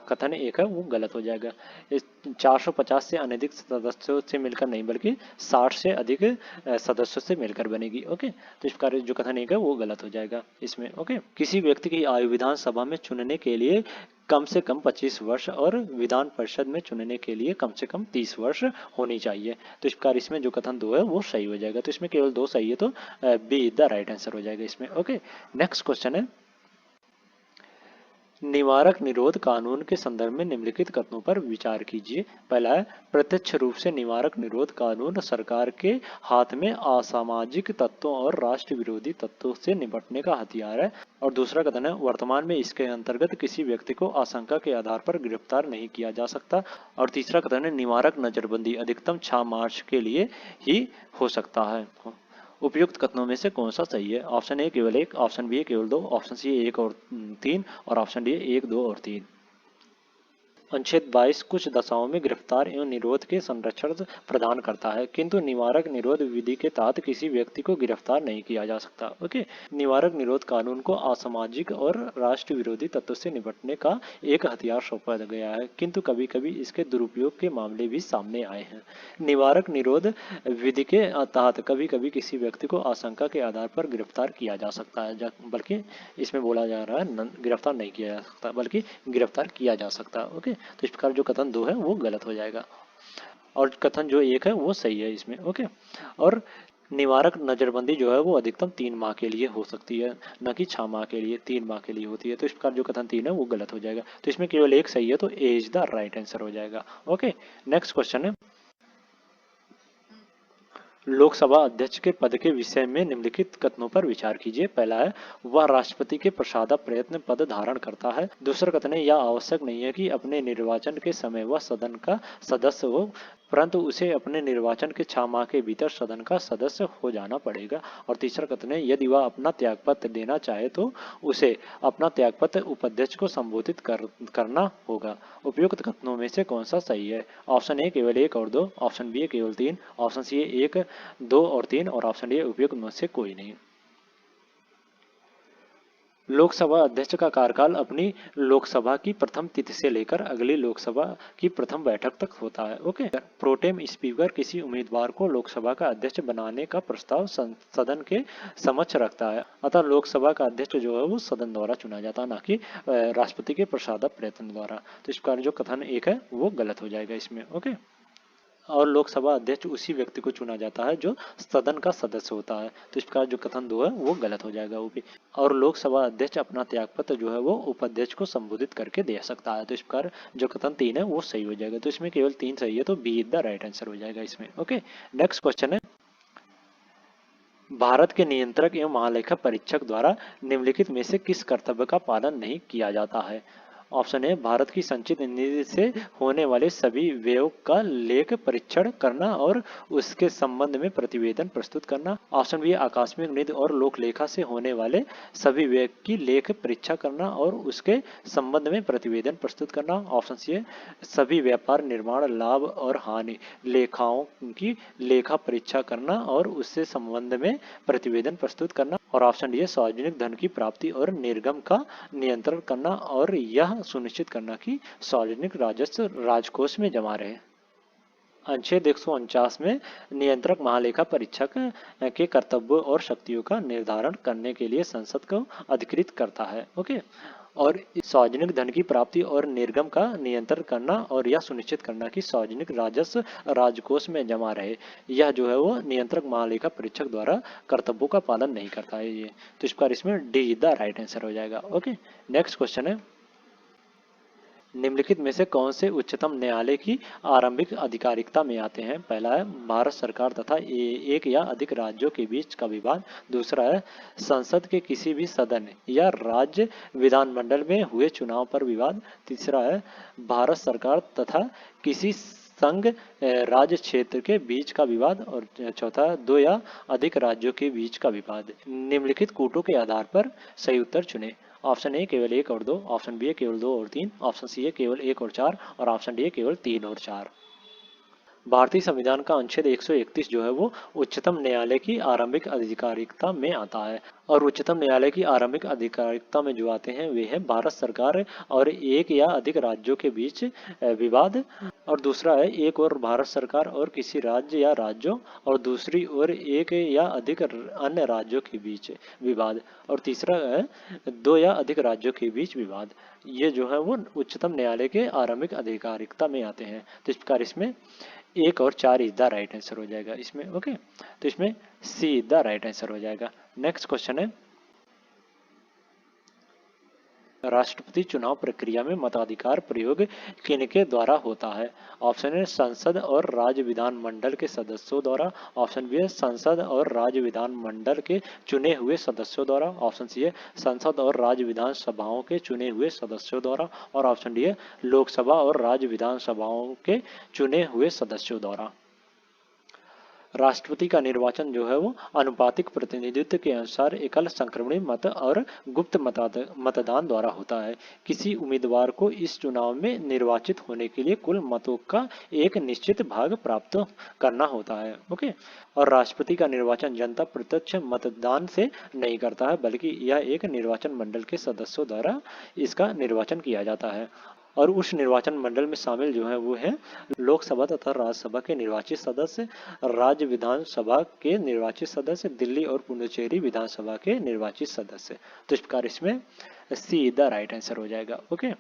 कथन एक है वो गलत हो जाएगा। 450 से अनधिक सदस्यों से मिलकर नहीं बल्कि 60 से अधिक सदस्यों से मिलकर बनेगी। ओके, तो इस प्रकार जो कथन एक है वो गलत हो जाएगा इसमें। ओके, किसी व्यक्ति की आयु विधानसभा में चुनने के लिए कम से कम 25 वर्ष और विधान परिषद में चुनने के लिए कम से कम 30 वर्ष होनी चाहिए। तो इस प्रकार इसमें जो कथन दो है वो सही हो जाएगा। तो इसमें केवल दो सही है, तो बी द राइट आंसर हो जाएगा इसमें। ओके, नेक्स्ट क्वेश्चन है, निवारक निरोध कानून के संदर्भ में निम्नलिखित कथनों पर विचार कीजिए। पहला है, प्रत्यक्ष रूप से निवारक निरोध कानून सरकार के हाथ में असामाजिक तत्वों और राष्ट्र विरोधी तत्वों से निपटने का हथियार है। और दूसरा कथन है, वर्तमान में इसके अंतर्गत किसी व्यक्ति को आशंका के आधार पर गिरफ्तार नहीं किया जा सकता। और तीसरा कथन है, निवारक नजरबंदी अधिकतम 6 मार्च के लिए ही हो सकता है। उपयुक्त कथनों में से कौन सा सही है? ऑप्शन ए केवल एक, ऑप्शन बी केवल दो, ऑप्शन सी एक और तीन, और ऑप्शन डी एक, दो और तीन। अनुच्छेद 22 कुछ दशाओं में गिरफ्तार एवं निरोध के संरक्षण प्रदान करता है, किंतु निवारक निरोध विधि के तहत किसी व्यक्ति को गिरफ्तार नहीं किया जा सकता। ओके, निवारक निरोध कानून को असामाजिक और राष्ट्र विरोधी तत्वों से निपटने का एक हथियार सौंपा गया है, किंतु कभी कभी इसके दुरुपयोग के मामले भी सामने आए हैं। निवारक निरोध विधि के तहत कभी कभी किसी व्यक्ति को आशंका के आधार पर गिरफ्तार किया जा सकता है, बल्कि इसमें बोला जा रहा है गिरफ्तार नहीं किया जा सकता बल्कि गिरफ्तार किया जा सकता। ओके, तो इस प्रकार जो कथन दो है वो गलत हो जाएगा और कथन जो एक है वो सही है इसमें। ओके, और निवारक नजरबंदी जो है वो अधिकतम 3 माह के लिए हो सकती है, न कि 6 माह के लिए, 3 माह के लिए होती है। तो इस प्रकार जो कथन 3 है वो गलत हो जाएगा। तो इसमें केवल एक सही है, तो ए इज द राइट आंसर हो जाएगा। ओके, नेक्स्ट क्वेश्चन है, लोकसभा अध्यक्ष के पद के विषय में निम्नलिखित कथनों पर विचार कीजिए। पहला है, वह राष्ट्रपति के प्रसादा प्रयत्न पद धारण करता है। दूसरा कथन है, यह आवश्यक नहीं है कि अपने निर्वाचन के समय वह सदन का सदस्य हो, परंतु उसे अपने निर्वाचन के 6 माह के भीतर सदन का सदस्य हो जाना पड़ेगा। और तीसरा कथन है, यदि वह अपना त्यागपत्र देना चाहे तो उसे अपना त्यागपत्र उपाध्यक्ष को संबोधित करना होगा। उपयुक्त कथनों में से कौन सा सही है? ऑप्शन ए केवल एक और दो, ऑप्शन बी केवल तीन, ऑप्शन सी एक, दो और तीन, और ऑप्शन डी उपयुक्त में से कोई नहीं। लोकसभा अध्यक्ष का कार्यकाल अपनी लोकसभा की प्रथम तिथि से लेकर अगली लोकसभा की प्रथम बैठक तक होता है। ओके, प्रोटेम स्पीकर किसी उम्मीदवार को लोकसभा का अध्यक्ष बनाने का प्रस्ताव सदन के समक्ष रखता है, अतः लोकसभा का अध्यक्ष जो है वो सदन द्वारा चुना जाता है, ना कि राष्ट्रपति के प्रसादा प्रयत्न द्वारा। तो इस प्रकार जो कथन एक है वो गलत हो जाएगा इसमें। ओके, और लोकसभा अध्यक्ष उसी व्यक्ति को चुना जाता है जो सदन का सदस्य होता है। तो इस प्रकार जो कथन दो है वो गलत हो जाएगा वो भी। और लोकसभा अध्यक्ष अपना त्यागपत्र जो है वो उपाध्यक्ष को संबोधित करके दे सकता है। तो इस प्रकार जो कथन तीन है वो सही हो जाएगा। तो इसमें केवल तीन सही है, तो B is the right answer हो जाएगा इसमें। ओके, नेक्स्ट क्वेश्चन है, भारत के नियंत्रक एवं महालेखा परीक्षक द्वारा निम्नलिखित में से किस कर्तव्य का पालन नहीं किया जाता है? ऑप्शन ए, भारत की संचित निधि से होने वाले सभी व्ययों का लेख परीक्षण करना और उसके संबंध में प्रतिवेदन प्रस्तुत करना। ऑप्शन बी, आकस्मिक निधि और लोक लेखा से होने वाले सभी व्यय की लेख परीक्षा करना और उसके संबंध में प्रतिवेदन प्रस्तुत करना। ऑप्शन सी है, सभी व्यापार, निर्माण, लाभ और हानि लेखाओं की लेखा परीक्षा करना और उससे संबंध में प्रतिवेदन प्रस्तुत करना। और ऑप्शन डी है, सार्वजनिक धन की प्राप्ति और निर्गम का नियंत्रण करना और यह सुनिश्चित करना कि सार्वजनिक राजस्व राजकोष में जमा रहे। अनुच्छेद 149 में नियंत्रक महालेखा परीक्षक के कर्तव्यों और शक्तियों का निर्धारण करने के लिए संसद को अधिकृत करता है। ओके, और सार्वजनिक धन की प्राप्ति और निर्गम का नियंत्रण करना और यह सुनिश्चित करना कि सार्वजनिक राजस्व राजकोष में जमा रहे, यह जो है वो नियंत्रक महालेखा परीक्षक द्वारा कर्तव्यों का पालन नहीं करता है ये। तो इस प्रकार इसमें डी द राइट आंसर हो जाएगा। ओके, नेक्स्ट क्वेश्चन है, निम्नलिखित में से कौन से उच्चतम न्यायालय की आरंभिक आधिकारिकता में आते हैं? पहला है, भारत सरकार तथा एक या अधिक राज्यों के बीच का विवाद। दूसरा है, संसद के किसी भी सदन या राज्य विधानमंडल में हुए चुनाव पर विवाद। तीसरा है, भारत सरकार तथा किसी संघ राज्य क्षेत्र के बीच का विवाद। और चौथा है, दो या अधिक राज्यों के बीच का विवाद। निम्नलिखित कूटों के आधार पर सही उत्तर चुने। ऑप्शन ए केवल एक और दो, ऑप्शन बी केवल दो और तीन, ऑप्शन सी केवल एक और चार, और ऑप्शन डी केवल तीन और चार। भारतीय संविधान का अनुच्छेद 131 जो है वो उच्चतम न्यायालय की आरंभिक अधिकारिकता में आता है। और उच्चतम न्यायालय की आरंभिक अधिकारिकता में जो आते हैं वे हैं भारत सरकार और एक या अधिक राज्यों के बीच विवाद, और दूसरा है एक और भारत सरकार और किसी राज्य या राज्यों, और दूसरी ओर एक या अधिक अन्य राज्यों के बीच विवाद, और तीसरा है दो या अधिक राज्यों के बीच विवाद। ये जो है वो उच्चतम न्यायालय के आरंभिक अधिकारिकता में आते हैं। तो इस प्रकार इसमें 1 और 4 इज द राइट आंसर हो जाएगा इसमें। ओके, तो इसमें सी इज द राइट आंसर हो जाएगा। नेक्स्ट क्वेश्चन है, राष्ट्रपति चुनाव प्रक्रिया में मताधिकार प्रयोग किनके द्वारा होता है? ऑप्शन है संसद और राज्य विधानमंडल के सदस्यों द्वारा, ऑप्शन बी है संसद और राज्य विधानमंडल के चुने हुए सदस्यों द्वारा, ऑप्शन सी है संसद और राज्य विधानसभाओं के चुने हुए सदस्यों द्वारा, और ऑप्शन डी है लोकसभा और राज्य विधानसभाओं के चुने हुए सदस्यों द्वारा। राष्ट्रपति का निर्वाचन जो है वो अनुपातिक प्रतिनिधित्व के अनुसार एकल संक्रमणीय मत और गुप्त मतदान द्वारा होता है। किसी उम्मीदवार को इस चुनाव में निर्वाचित होने के लिए कुल मतों का एक निश्चित भाग प्राप्त करना होता है। ओके, और राष्ट्रपति का निर्वाचन जनता प्रत्यक्ष मतदान से नहीं करता है, बल्कि यह एक निर्वाचन मंडल के सदस्यों द्वारा इसका निर्वाचन किया जाता है। और उस निर्वाचन मंडल में शामिल जो है वो है लोकसभा तथा राज्यसभा के निर्वाचित सदस्य, राज्य विधानसभा के निर्वाचित सदस्य, दिल्ली और पुडुचेरी विधानसभा के निर्वाचित सदस्य। तो इस प्रकार इसमें सी द राइट आंसर हो जाएगा। ओके,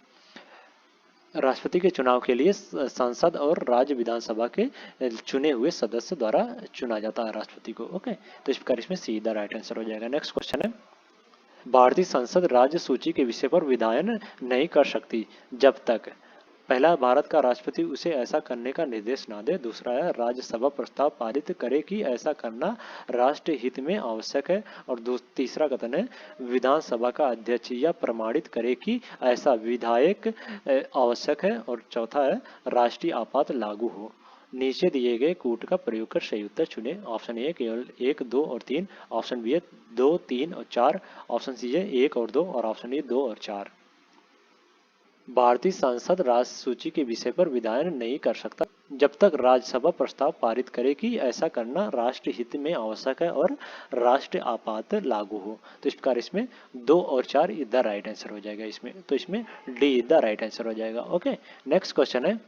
राष्ट्रपति के चुनाव के लिए संसद और राज्य विधानसभा के चुने हुए सदस्य द्वारा चुना जाता है राष्ट्रपति को। ओके, तो इस प्रकार इसमें सी द राइट आंसर हो जाएगा। नेक्स्ट क्वेश्चन है, भारतीय संसद राज्य सूची के विषय पर विधायन नहीं कर सकती जब तक, पहला भारत का राष्ट्रपति उसे ऐसा करने का निर्देश ना दे, दूसरा है राज्यसभा प्रस्ताव पारित करे कि ऐसा करना राष्ट्र हित में आवश्यक है, और तीसरा कथन है विधानसभा का अध्यक्ष यह प्रमाणित करे कि ऐसा विधायक आवश्यक है, और चौथा है राष्ट्रीय आपात लागू हो। नीचे दिए गए कूट का प्रयोग कर सही उत्तर चुने। ऑप्शन ए केवल 1, 2 और 3, ऑप्शन बी है 2, 3 और 4, ऑप्शन सी है 1 और 2, और ऑप्शन डी 2 और 4। भारतीय संसद राष्ट्र सूची के विषय पर विधायन नहीं कर सकता जब तक राज्यसभा प्रस्ताव पारित करे कि ऐसा करना राष्ट्र हित में आवश्यक है और राष्ट्रीय आपात लागू हो। तो इस प्रकार इसमें 2 और 4 इज द राइट आंसर हो जाएगा इसमें। तो इसमें D is the right answer हो जाएगा। ओके, नेक्स्ट क्वेश्चन है,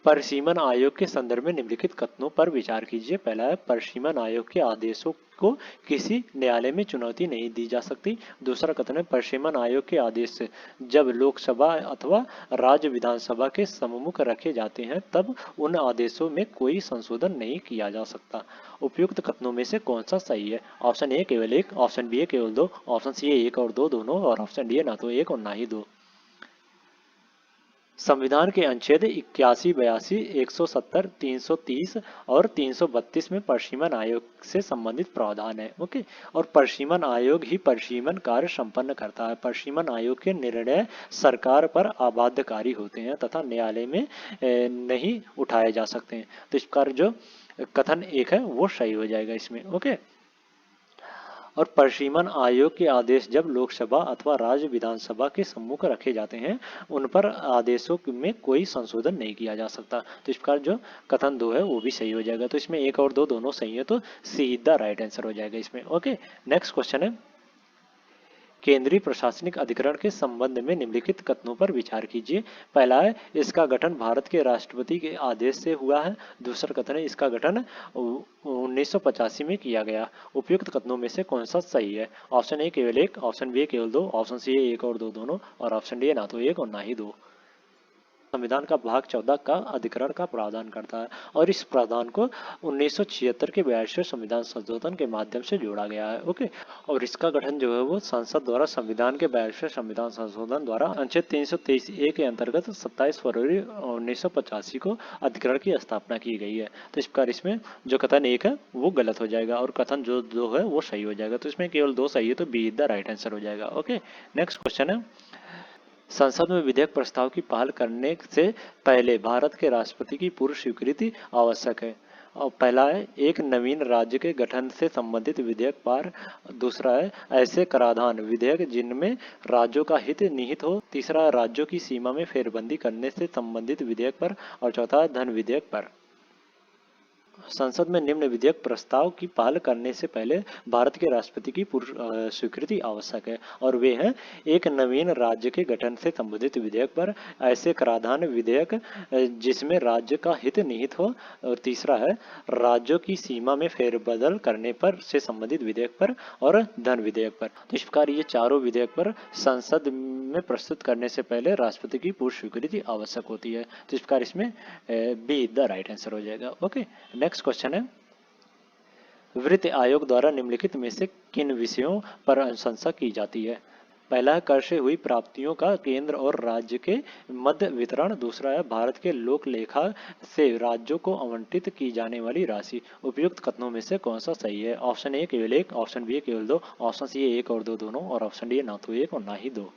परिसीमन आयोग के संदर्भ में निम्नलिखित कथनों पर विचार कीजिए। पहला है परिसीमन आयोग के आदेशों को किसी न्यायालय में चुनौती नहीं दी जा सकती। दूसरा कथन है परिसीमन आयोग के आदेश जब लोकसभा अथवा राज्य विधानसभा के सम्मुख रखे जाते हैं तब उन आदेशों में कोई संशोधन नहीं किया जा सकता। उपयुक्त कथनों में से कौन सा सही है? ऑप्शन ए केवल 1, ऑप्शन बी केवल 2, ऑप्शन सी 1 और 2 दोनों, और ऑप्शन डी ना तो 1 और ना ही 2। संविधान के अनुच्छेद 81, 82, 170, 330 और 332 में परिसीमन आयोग से संबंधित प्रावधान है। ओके, और परिसीमन आयोग ही परिसीमन कार्य संपन्न करता है। परिसीमन आयोग के निर्णय सरकार पर अबाध्यकारी होते हैं तथा न्यायालय में नहीं उठाए जा सकते हैं। तो इस प्रकार जो कथन एक है वो सही हो जाएगा इसमें। ओके, और परिसीमन आयोग के आदेश जब लोकसभा अथवा राज्य विधानसभा के सम्मुख रखे जाते हैं उन पर आदेशों में कोई संशोधन नहीं किया जा सकता। तो इस प्रकार जो कथन 2 है वो भी सही हो जाएगा। तो इसमें 1 और 2 दोनों सही है, तो सी द राइट आंसर हो जाएगा इसमें। ओके, नेक्स्ट क्वेश्चन है, केंद्रीय प्रशासनिक अधिकरण के संबंध में निम्नलिखित कथनों पर विचार कीजिए। पहला है इसका गठन भारत के राष्ट्रपति के आदेश से हुआ है। दूसरा कथन है इसका गठन 1985 में किया गया। उपयुक्त कथनों में से कौन सा सही है? ऑप्शन ए केवल 1, ऑप्शन बी केवल 2, ऑप्शन सी 1 और 2 दोनों, और ऑप्शन डी ना तो 1 और ना ही 2। संविधान का भाग 14 का अधिकरण का प्रावधान करता है और इस प्रावधान को 1976 के 42वें संविधान संशोधन के माध्यम से जोड़ा गया है। ओके, और इसका गठन जो है वो संसद द्वारा संविधान के 42वें संविधान संशोधन द्वारा अनुच्छेद 323A के अंतर्गत 27 फरवरी 1985 को अधिकरण की स्थापना की गई है। तो इस प्रकार इसमें जो कथन 1 है वो गलत हो जाएगा और कथन जो 2 है वो सही हो जाएगा। तो इसमें केवल 2 सही है, तो बी द राइट आंसर हो जाएगा। ओके, नेक्स्ट क्वेश्चन है, संसद में विधेयक प्रस्ताव की पहल करने से पहले भारत के राष्ट्रपति की पूर्व स्वीकृति आवश्यक है। और पहला है एक नवीन राज्य के गठन से संबंधित विधेयक पार, दूसरा है ऐसे कराधान विधेयक जिनमें राज्यों का हित निहित हो, तीसरा है राज्यों की सीमा में फेरबंदी करने से संबंधित विधेयक पर, और चौथा है धन विधेयक पर। संसद में निम्न विधेयक प्रस्ताव की पहल करने से पहले भारत के राष्ट्रपति की स्वीकृति आवश्यक है, और वे हैं एक नवीन राज्य के गठन से संबंधित विधेयक पर, ऐसे कराधान विधेयक जिसमें राज्य का हित निहित हो, और तीसरा है राज्यों की सीमा में फेरबदल करने पर से संबंधित विधेयक पर, और धन विधेयक पर। तो इस प्रकार ये चारों विधेयक पर संसद में प्रस्तुत करने से पहले राष्ट्रपति की पूर्व स्वीकृति आवश्यक होती है। तो इस प्रकार इसमें बी द राइट आंसर हो जाएगा। ओके, नेक्स्ट क्वेश्चन है वित्त आयोग द्वारा निम्नलिखित में से किन विषयों पर अनुशंसा की जाती है। पहला है कर से हुई प्राप्तियों का केंद्र और राज्य के मध्य वितरण, दूसरा है भारत के लोक लेखा से राज्यों को आवंटित की जाने वाली राशि। उपयुक्त कथनों में से कौन सा सही है। ऑप्शन ए केवल एक, ऑप्शन बी केवल दो, ऑप्शन सी एक और दो दोनों, और ऑप्शन डी ना तो एक और ना ही दो।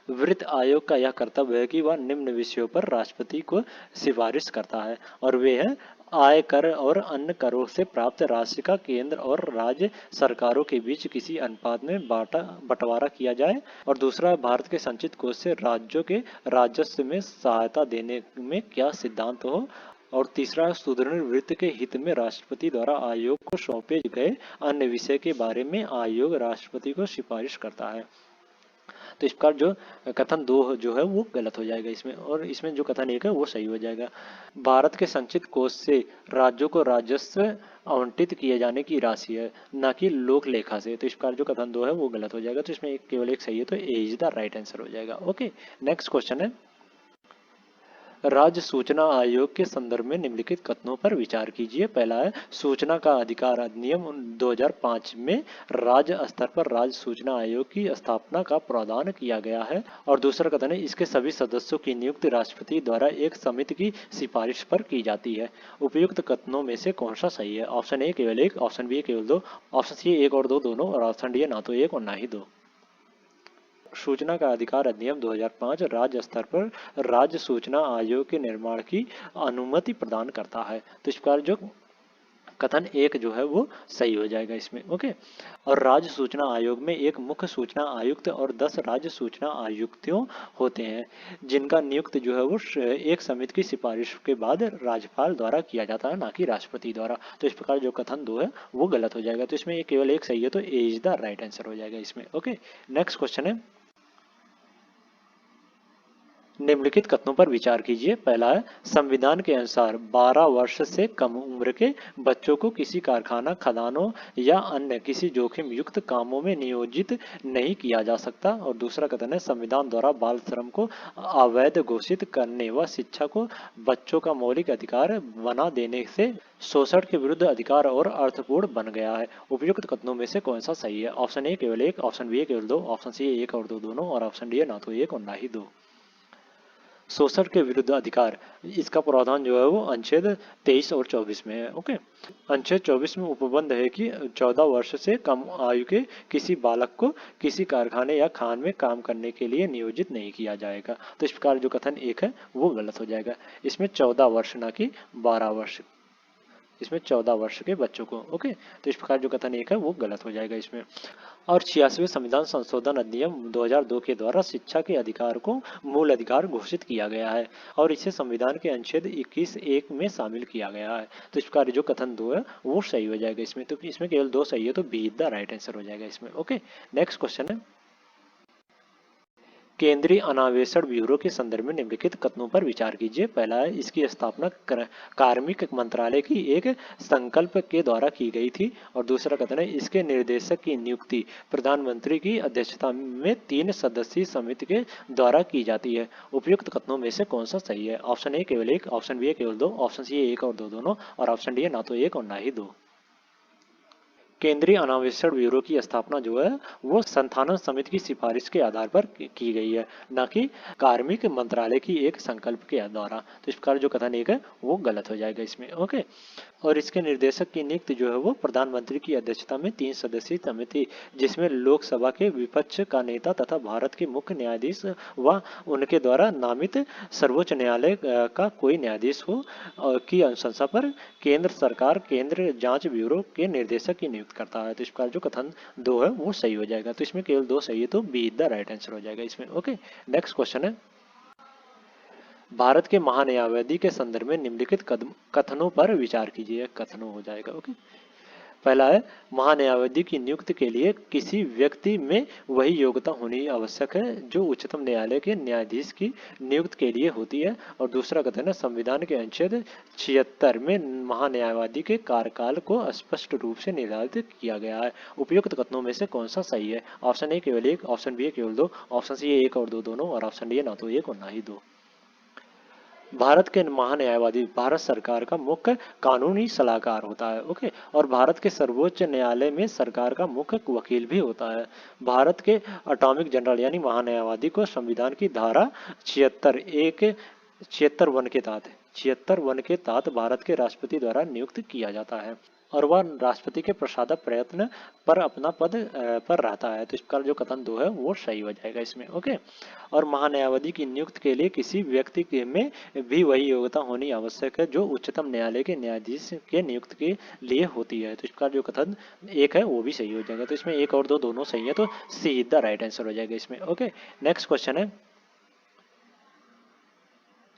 वित्त आयोग का यह कर्तव्य है कि वह निम्न विषयों पर राष्ट्रपति को सिफारिश करता है, और वे हैं आय कर और अन्य करों से प्राप्त राशि का केंद्र और राज्य सरकारों के बीच किसी अनुपात में बंटवारा किया जाए, और दूसरा भारत के संचित कोष से राज्यों के राजस्व में सहायता देने में क्या सिद्धांत हो, और तीसरा सुदृढ़ वित्त के हित में राष्ट्रपति द्वारा आयोग को सौंपे गए अन्य विषय के बारे में आयोग राष्ट्रपति को सिफारिश करता है। तो इस प्रकार जो कथन दो जो है वो गलत हो जाएगा इसमें, और इसमें जो कथन एक है वो सही हो जाएगा। भारत के संचित कोष से राज्यों को राजस्व आवंटित किए जाने की राशि है, न कि लोक लेखा से। तो इस प्रकार जो कथन दो है वो गलत हो जाएगा। तो इसमें केवल एक सही है, तो ए इज द राइट आंसर हो जाएगा। ओके, नेक्स्ट क्वेश्चन है राज्य सूचना आयोग के संदर्भ में निम्नलिखित कथनों पर विचार कीजिए। पहला है सूचना का अधिकार अधिनियम 2005 में राज्य स्तर पर राज्य सूचना आयोग की स्थापना का प्रावधान किया गया है, और दूसरा कथन है इसके सभी सदस्यों की नियुक्ति राष्ट्रपति द्वारा एक समिति की सिफारिश पर की जाती है। उपयुक्त कथनों में से कौन सा सही है। ऑप्शन ए केवल एक, ऑप्शन बी केवल दो, ऑप्शन सी एक और दो दोनों, और ऑप्शन डी ना तो एक और ना ही दो। सूचना का अधिकार अधिनियम 2005 राज्य स्तर पर राज्य सूचना आयोग के निर्माण की अनुमति प्रदान करता है। तो इस प्रकार जो कथन एक जो है वो सही हो जाएगा इसमें। ओके, और राज्य सूचना आयोग में एक मुख्य सूचना आयुक्त और 10 राज्य सूचना आयुक्तों होते हैं, जिनका नियुक्त जो है वो एक समिति की सिफारिश के बाद राज्यपाल द्वारा किया जाता है, ना कि राष्ट्रपति द्वारा। तो इस प्रकार जो कथन दो है वो गलत हो जाएगा। तो इसमें ये केवल एक सही है, तो ए इज द राइट आंसर हो जाएगा इसमें। ओके, नेक्स्ट क्वेश्चन है निम्नलिखित कथनों पर विचार कीजिए। पहला है संविधान के अनुसार 12 वर्ष से कम उम्र के बच्चों को किसी कारखाना, खदानों या अन्य किसी जोखिम युक्त कामों में नियोजित नहीं किया जा सकता, और दूसरा कथन है संविधान द्वारा बाल श्रम को अवैध घोषित करने व शिक्षा को बच्चों का मौलिक अधिकार बना देने से शोषण के विरुद्ध अधिकार और अर्थपूर्ण बन गया है। उपयुक्त कथनों में से कौन सा सही है। ऑप्शन ए केवल एक, ऑप्शन बी केवल दो, ऑप्शन सी एक और दो दोनों, और ऑप्शन डी ना तो एक और ना ही दो। शोषण के विरुद्ध अधिकार, इसका प्रावधान जो है वो अनुच्छेद 23 और 24 में है। ओके, अनुच्छेद 24 में उपबंध है कि 14 वर्ष से कम आयु के किसी बालक को किसी कारखाने या खान में काम करने के लिए नियोजित नहीं किया जाएगा। तो इस प्रकार जो कथन एक है वो गलत हो जाएगा। इसमें 14 वर्ष ना कि 12 वर्ष, इसमें 14 वर्ष के बच्चों को। ओके, तो इस प्रकार जो कथन एक है वो गलत हो जाएगा इसमें। और 86वें संविधान संशोधन अधिनियम 2002 के द्वारा शिक्षा के अधिकार को मूल अधिकार घोषित किया गया है, और इसे संविधान के अनुच्छेद 21(1) में शामिल किया गया है। तो इस प्रकार जो कथन दो है वो सही हो जाएगा इसमें। तो इसमें केवल दो सही है, तो बी द राइट आंसर हो जाएगा इसमें। ओके, नेक्स्ट क्वेश्चन है केंद्रीय अन्वेषण ब्यूरो के संदर्भ में निम्नलिखित कथनों पर विचार कीजिए। पहला है इसकी स्थापना कार्मिक मंत्रालय की एक संकल्प के द्वारा की गई थी, और दूसरा कथन है इसके निर्देशक की नियुक्ति प्रधानमंत्री की अध्यक्षता में 3 सदस्यीय समिति के द्वारा की जाती है। उपयुक्त कथनों में से कौन सा सही है। ऑप्शन ए केवल एक, ऑप्शन बी केवल दो, ऑप्शन सी एक और दो दोनों, और ऑप्शन डी ना तो एक और ना ही दो। केंद्रीय अन्वेषण ब्यूरो की स्थापना जो है वो संस्थान समिति की सिफारिश के आधार पर की गई है, न कि कार्मिक मंत्रालय की एक संकल्प के द्वारा। तो इस प्रकार जो कथन एक है वो गलत हो जाएगा इसमें। ओके, और इसके निर्देशक की नियुक्ति जो है वो प्रधानमंत्री की अध्यक्षता में 3 सदस्यीय समिति, जिसमें लोकसभा के विपक्ष का नेता तथा भारत के मुख्य न्यायाधीश व उनके द्वारा नामित सर्वोच्च न्यायालय का कोई न्यायाधीश हो, की अनुशंसा पर केंद्र सरकार केंद्र जांच ब्यूरो के निर्देशक की नियुक्त करता है। तो इसका जो कथन 2 है वो सही हो जाएगा। तो इसमें केवल 2 सही है, तो B is the right answer हो जाएगा इसमें। ओके, नेक्स्ट क्वेश्चन है, भारत के महान्यायवादी के संदर्भ में निम्नलिखित कथनों पर विचार कीजिए। कथनों हो जाएगा। ओके, पहला है, महान्यायवादी की नियुक्ति के लिए किसी व्यक्ति में वही योग्यता होनी आवश्यक है जो उच्चतम न्यायालय के न्यायाधीश की नियुक्ति के लिए होती है। और दूसरा कथन है, संविधान के अनुच्छेद 76 में महान्यायवादी के कार्यकाल को स्पष्ट रूप से निर्धारित किया गया है। उपयुक्त कथनों में से कौन सा सही है? ऑप्शन ए केवल 1, ऑप्शन बी केवल 2, ऑप्शन सी 1 और 2 दोनों, और ऑप्शन डी ना तो 1 और ना ही 2। भारत के महान्यायवादी भारत सरकार का मुख्य कानूनी सलाहकार होता है। ओके, और भारत के सर्वोच्च न्यायालय में सरकार का मुख्य वकील भी होता है। भारत के अटॉर्नी जनरल यानी महान्यायवादी को संविधान की धारा 76(1) के तहत भारत के राष्ट्रपति द्वारा नियुक्त किया जाता है, और वह राष्ट्रपति के प्रसादक प्रयत्न पर अपना पद पर रहता है। तो इसका जो कथन 2 है वो सही हो जाएगा इसमें। ओके, और महान्यायवादी की नियुक्ति के लिए किसी व्यक्ति में भी वही योग्यता होनी आवश्यक है जो उच्चतम न्यायालय के न्यायाधीश के नियुक्त के लिए होती है। तो इसका जो कथन 1 है वो भी सही हो जाएगा। तो इसमें 1 और 2 दोनों सही है, तो सी इज द राइट आंसर हो जाएगा इसमें। ओके, नेक्स्ट क्वेश्चन है,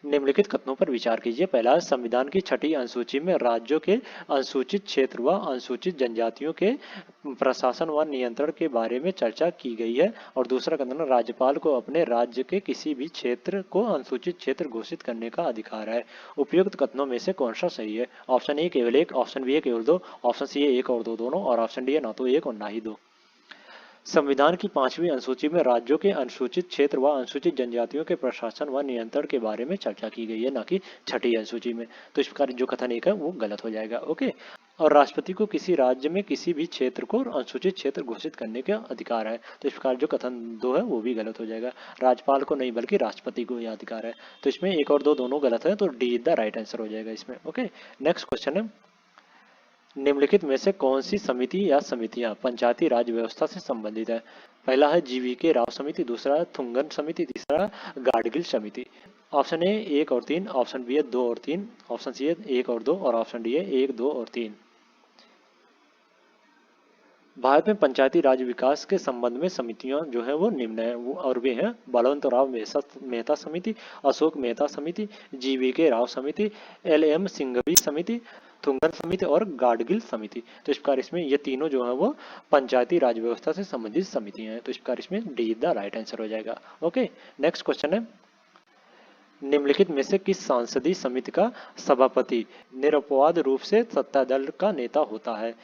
निम्नलिखित कथनों पर विचार कीजिए। पहला, संविधान की 6ठी अनुसूची में राज्यों के अनुसूचित क्षेत्र व अनुसूचित जनजातियों के प्रशासन व नियंत्रण के बारे में चर्चा की गई है। और दूसरा कथन, राज्यपाल को अपने राज्य के किसी भी क्षेत्र को अनुसूचित क्षेत्र घोषित करने का अधिकार है। उपयुक्त कथनों में से कौन सा सही है? ऑप्शन ए केवल 1, ऑप्शन बी केवल 2, ऑप्शन सी 1 और 2 दोनों, और ऑप्शन डी ना तो 1 और ना ही 2। संविधान की 5वीं अनुसूची में राज्यों के अनुसूचित क्षेत्र व अनुसूचित जनजातियों के प्रशासन व नियंत्रण के बारे में चर्चा की गई है, न कि 6ठी अनुसूची में। तो इस प्रकार जो कथन 1 है वो गलत हो जाएगा। ओके, और राष्ट्रपति को किसी राज्य में किसी भी क्षेत्र को अनुसूचित क्षेत्र घोषित करने का अधिकार है। तो इस प्रकार जो कथन 2 है वो भी गलत हो जाएगा। राज्यपाल को नहीं बल्कि राष्ट्रपति को यह अधिकार है। तो इसमें 1 और 2 दोनों गलत है, तो डी द राइट आंसर हो जाएगा इसमें। ओके, नेक्स्ट क्वेश्चन है, निम्नलिखित में से कौन सी समिति या समितियां पंचायती राज व्यवस्था से संबंधित है? पहला है जीवीके राव समिति, दूसरा है थुंगन समिति, तीसरा गाडगिल समिति। ऑप्शन ए 1 और 3, ऑप्शन बी है 2 और 3, ऑप्शन सी है 1 और 2, और ऑप्शन डी है 1, 2 और 3। भारत में पंचायती राज विकास के संबंध में समितियां जो है वो निम्न है, वो और वे हैं बलवंतराव मेहता समिति, अशोक मेहता समिति, जीवीके राव समिति, LM सिंघवी समिति, थुंगन समिति और गाडगिल समिति। तो इस प्रकार इसमें ये तीनों जो है वो पंचायती राज व्यवस्था से संबंधित समितियां हैं। तो इस प्रकार इसमें डी द राइट आंसर हो जाएगा। ओके, नेक्स्ट क्वेश्चन है, निम्नलिखित में से किस सांसदीय समिति का सभापति निरपवाद रूप से सत्ता दल का नेता होता है?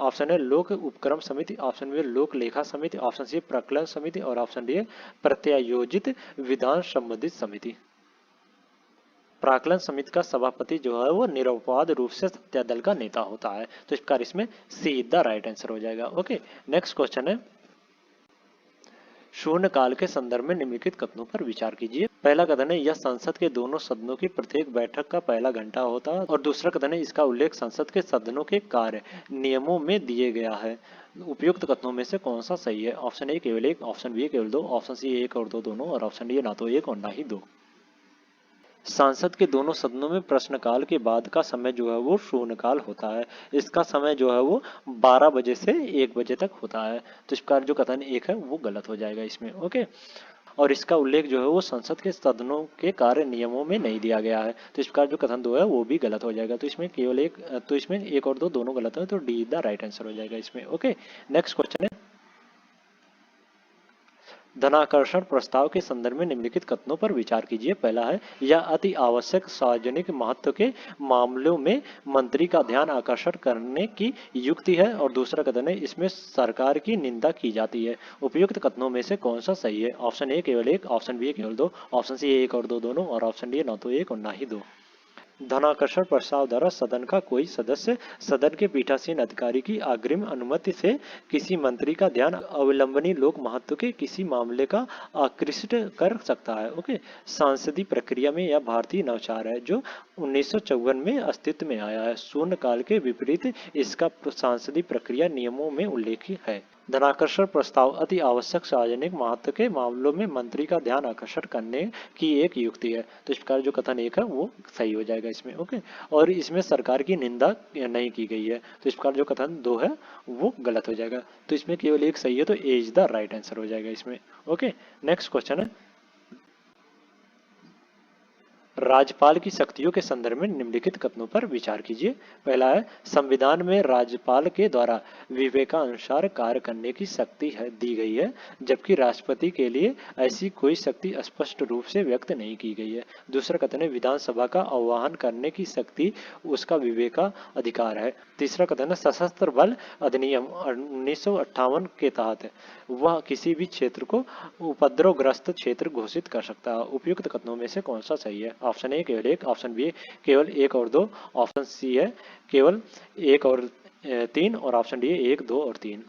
ऑप्शन है लोक उपक्रम समिति, ऑप्शन बी लोक लेखा समिति, ऑप्शन सी प्रकलन समिति, और ऑप्शन डी प्रत्यायोजित विधान संबंधित समिति। प्राकलन समिति का सभापति जो है वो निरपवाद रूप से सत्ता दल का नेता होता है। तो इस प्रकार इसमें सी द राइट आंसर हो जाएगा। ओके, नेक्स्ट क्वेश्चन है, शून्य काल के संदर्भ में निम्नलिखित कथनों पर विचार कीजिए। पहला कथन है, यह संसद के दोनों सदनों की प्रत्येक बैठक का पहला घंटा होता है। और दूसरा कथन है, इसका उल्लेख संसद के सदनों के कार्य नियमों में दिए गया है। उपयुक्त कथनों में से कौन सा सही है? ऑप्शन ए केवल 1, ऑप्शन बी केवल 2, ऑप्शन सी 1 और 2 दोनों, और ऑप्शन डी ना तो 1 और ना ही 2। संसद के दोनों सदनों में प्रश्नकाल के बाद का समय जो है वो शून्यकाल होता है। इसका समय जो है वो 12 बजे से 1 बजे तक होता है। तो इस प्रकार जो कथन 1 है वो गलत हो जाएगा इसमें। ओके, और इसका उल्लेख जो है वो संसद के सदनों के कार्य नियमों में नहीं दिया गया है। तो इस प्रकार जो कथन 2 है वो भी गलत हो जाएगा। तो इसमें केवल एक, तो इसमें 1 और 2 दोनों गलत है, तो डी द राइट आंसर हो जाएगा इसमें। ओके, नेक्स्ट क्वेश्चन है, धनाकर्षण प्रस्ताव के संदर्भ में निम्नलिखित कथनों पर विचार कीजिए। पहला है, यह अति आवश्यक सार्वजनिक महत्व के मामलों में मंत्री का ध्यान आकर्षण करने की युक्ति है। और दूसरा कथन है, इसमें सरकार की निंदा की जाती है। उपयुक्त कथनों में से कौन सा सही है? ऑप्शन ए केवल 1, ऑप्शन बी केवल 2, ऑप्शन सी 1 और 2 दोनों, और ऑप्शन डी ना तो 1 और ना ही 2। धनाकर्षण प्रस्ताव द्वारा सदन का कोई सदस्य सदन के पीठासीन अधिकारी की अग्रिम अनुमति से किसी मंत्री का ध्यान अवलंबनीय लोक महत्व के किसी मामले का आकृष्ट कर सकता है। ओके, सांसदीय प्रक्रिया में यह भारतीय नवाचार है जो 1954 में अस्तित्व में आया है। शून्य काल के विपरीत इसका सांसदीय प्रक्रिया नियमों में उल्लेखित है। धनाकर्षण प्रस्ताव अति आवश्यक सार्वजनिक महत्व के मामलों में मंत्री का ध्यान आकर्षण करने की एक युक्ति है। तो इस प्रकार जो कथन एक है वो सही हो जाएगा इसमें। ओके, और इसमें सरकार की निंदा नहीं की गई है। तो इस प्रकार जो कथन दो है वो गलत हो जाएगा। तो इसमें केवल एक सही है, तो ए इज द राइट आंसर हो जाएगा इसमें। ओके, नेक्स्ट क्वेश्चन है, राज्यपाल की शक्तियों के संदर्भ में निम्नलिखित कथनों पर विचार कीजिए। पहला है, संविधान में राज्यपाल के द्वारा विवेकानुसार कार्य करने की शक्ति दी गई है, जबकि राष्ट्रपति के लिए ऐसी कोई शक्ति स्पष्ट रूप से व्यक्त नहीं की गई है। दूसरा कथन है, विधानसभा का आह्वान करने की शक्ति उसका विवेका अधिकार है। तीसरा कथन है, सशस्त्र बल अधिनियम 1958 के तहत वह किसी भी क्षेत्र को उपद्रवग्रस्त क्षेत्र घोषित कर सकता है। उपयुक्त कथनों में से कौन सा सही है? ऑप्शन ए केवल एक, ऑप्शन बी केवल एक और दो, ऑप्शन सी है केवल एक और तीन, और ऑप्शन डी एक, दो और तीन।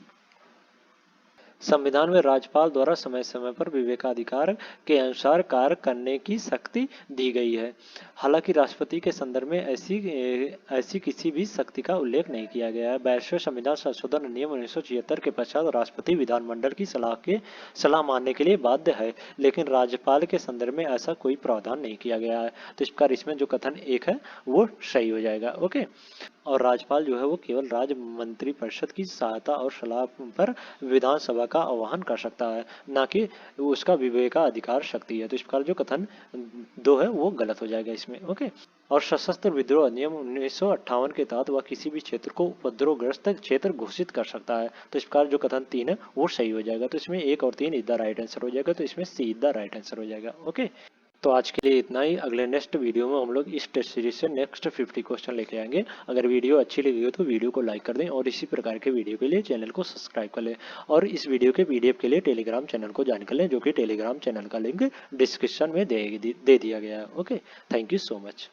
संविधान में राज्यपाल द्वारा समय समय पर विवेकाधिकार के अनुसार कार्य करने की शक्ति दी गई है। हालांकि राष्ट्रपति के संदर्भ में ऐसी किसी भी शक्ति का उल्लेख नहीं किया गया है। 22वें संविधान संशोधन नियम 1976 के पश्चात राष्ट्रपति विधानमंडल की सलाह मानने के लिए बाध्य है, लेकिन राज्यपाल के संदर्भ में ऐसा कोई प्रावधान नहीं किया गया है। तो इस प्रकार इसमें जो कथन एक है वो सही हो जाएगा। ओके, और राज्यपाल जो है वो केवल राज्य मंत्रिपरिषद की सहायता और सलाह पर विधानसभा का आह्वान कर सकता है, ना कि उसका विवेकाधिकार शक्ति है। तो इस प्रकार जो कथन दो है वो गलत हो जाएगा इसमें। ओके, और सशस्त्र विद्रोह अधिनियम 1958 के तहत वह किसी भी क्षेत्र को उपद्रवग्रस्त क्षेत्र घोषित कर सकता है। तो इस प्रकार जो कथन तीन है वो सही हो जाएगा। तो इसमें एक और तीन इज द राइट आंसर हो जाएगा। तो इसमें सी इज द राइट आंसर हो जाएगा। ओके, तो आज के लिए इतना ही। अगले नेक्स्ट वीडियो में हम लोग इस टेस्ट सीरीज से नेक्स्ट 50 क्वेश्चन लेके आएंगे। अगर वीडियो अच्छी लगी हो तो वीडियो को लाइक कर दें और इसी प्रकार के वीडियो के लिए चैनल को सब्सक्राइब कर लें, और इस वीडियो के पीडीएफ के लिए टेलीग्राम चैनल को ज्वाइन कर लें, जो कि टेलीग्राम चैनल का लिंक डिस्क्रिप्शन में दे दिया गया है। Okay, thank you so much.